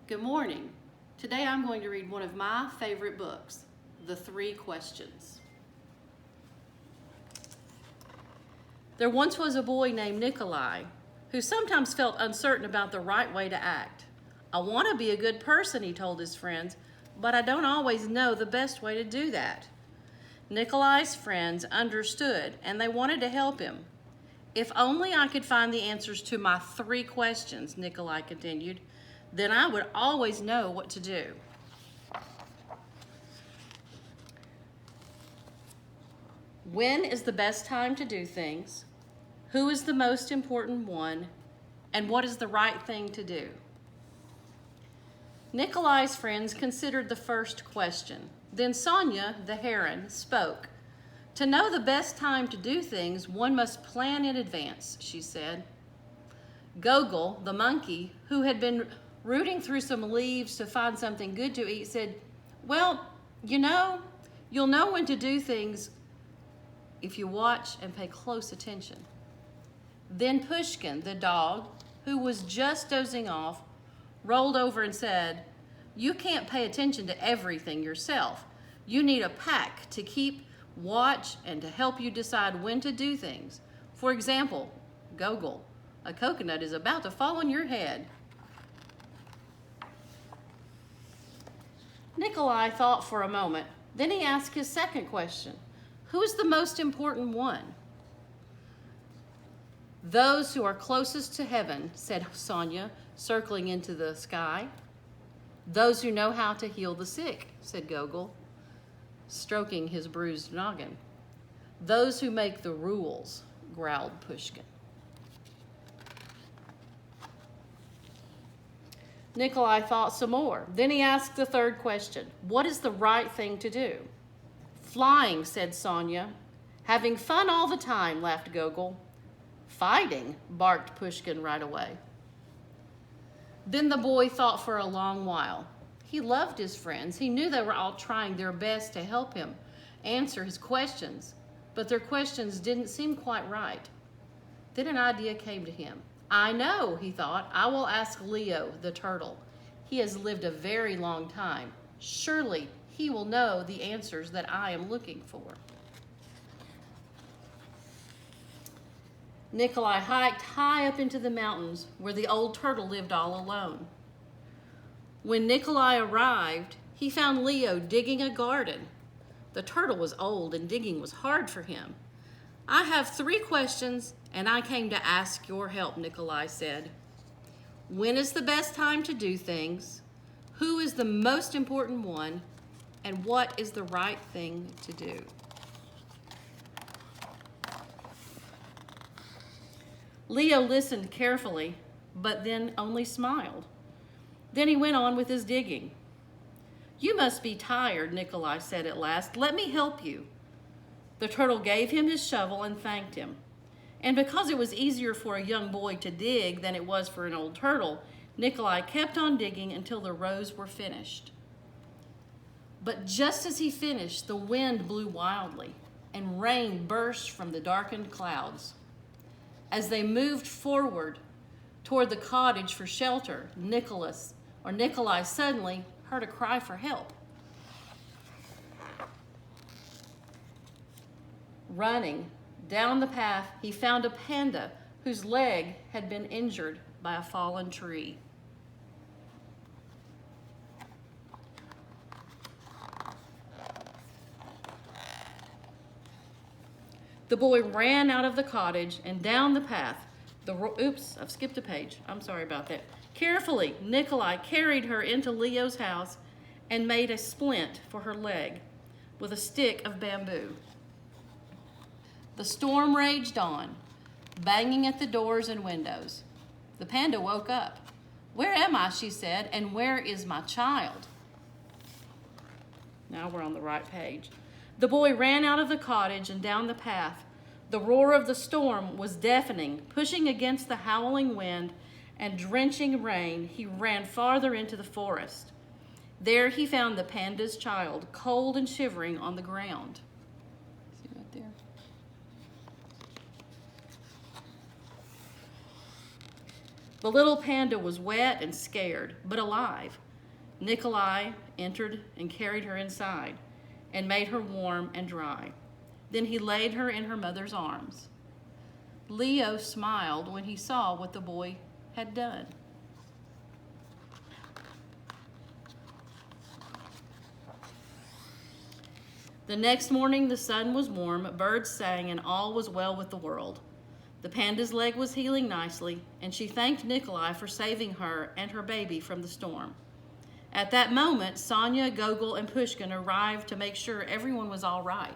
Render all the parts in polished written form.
Good morning. Today I'm going to read one of my favorite books, The Three Questions. There once was a boy named Nikolai who sometimes felt uncertain about the right way to act. I want to be a good person, he told his friends, but I don't always know the best way to do that. Nikolai's friends understood and they wanted to help him. If only I could find the answers to my three questions, Nikolai continued, then I would always know what to do. When is the best time to do things? Who is the most important one? And what is the right thing to do? Nikolai's friends considered the first question. Then Sonia, the heron, spoke. To know the best time to do things, one must plan in advance, she said. Gogol, the monkey, who had been rooting through some leaves to find something good to eat, said, well, you'll know when to do things if you watch and pay close attention. Then Pushkin, the dog, who was just dozing off, rolled over and said, you can't pay attention to everything yourself. You need a pack to keep watch and to help you decide when to do things. For example, Gogol, a coconut is about to fall on your head. Nikolai thought for a moment. Then he asked his second question. Who is the most important one? Those who are closest to heaven, said Sonia, circling into the sky. Those who know how to heal the sick, said Gogol, stroking his bruised noggin. Those who make the rules, growled Pushkin. Nikolai thought some more. Then he asked the third question. What is the right thing to do? Flying, said Sonia. Having fun all the time, laughed Gogol. Fighting, barked Pushkin right away. Then the boy thought for a long while. He loved his friends. He knew they were all trying their best to help him answer his questions, but their questions didn't seem quite right. Then an idea came to him. I know, he thought, I will ask Leo, the turtle. He has lived a very long time. Surely he will know the answers that I am looking for. Nikolai hiked high up into the mountains where the old turtle lived all alone. When Nikolai arrived, he found Leo digging a garden. The turtle was old and digging was hard for him. I have 3 questions and I came to ask your help, Nikolai said. When is the best time to do things? Who is the most important one? And what is the right thing to do? Leo listened carefully, but then only smiled. Then he went on with his digging. You must be tired, Nikolai said at last. Let me help you. The turtle gave him his shovel and thanked him. And because it was easier for a young boy to dig than it was for an old turtle, Nikolai kept on digging until the rows were finished. But just as he finished, the wind blew wildly, and rain burst from the darkened clouds. As they moved forward toward the cottage for shelter, Nikolai suddenly heard a cry for help. Running down the path, he found a panda whose leg had been injured by a fallen tree. The boy ran out of the cottage and down the path. Oops, I've skipped a page. I'm sorry about that. Carefully, Nikolai carried her into Leo's house and made a splint for her leg with a stick of bamboo. The storm raged on, banging at the doors and windows. The panda woke up. Where am I, she said, and where is my child? Now we're on the right page. The boy ran out of the cottage and down the path. The roar of the storm was deafening. Pushing against the howling wind and drenching rain, he ran farther into the forest. There he found the panda's child, cold and shivering on the ground. See right there? The little panda was wet and scared, but alive. Nikolai entered and carried her inside and made her warm and dry. Then he laid her in her mother's arms. Leo smiled when he saw what the boy had done. The next morning the sun was warm, birds sang, and all was well with the world. The panda's leg was healing nicely, and she thanked Nikolai for saving her and her baby from the storm. At that moment, Sonya, Gogol, and Pushkin arrived to make sure everyone was all right.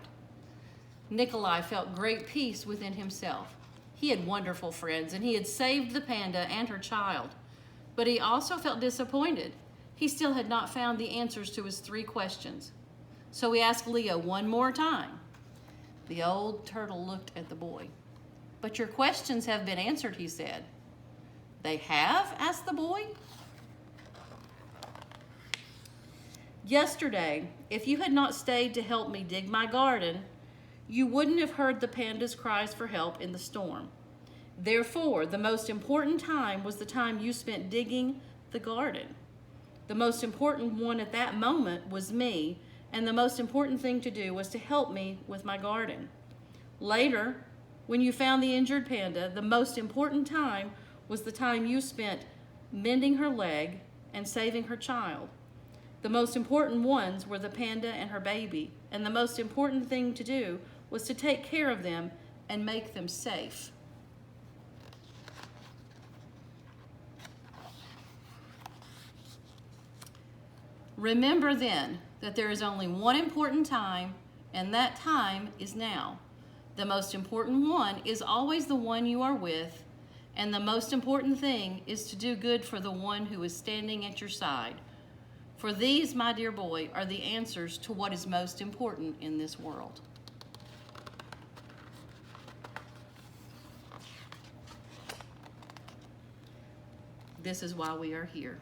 Nikolai felt great peace within himself. He had wonderful friends, and he had saved the panda and her child. But he also felt disappointed. He still had not found the answers to his 3 questions. So he asked Leo one more time. The old turtle looked at the boy. "But your questions have been answered," he said. "They have?" asked the boy. "Yesterday, if you had not stayed to help me dig my garden, you wouldn't have heard the panda's cries for help in the storm. Therefore, the most important time was the time you spent digging the garden. The most important one at that moment was me, and the most important thing to do was to help me with my garden. Later, when you found the injured panda, the most important time was the time you spent mending her leg and saving her child. The most important ones were the panda and her baby, and the most important thing to do was to take care of them and make them safe." Remember then that there is only one important time, and that time is now. The most important one is always the one you are with, and the most important thing is to do good for the one who is standing at your side. For these, my dear boy, are the answers to what is most important in this world. This is why we are here.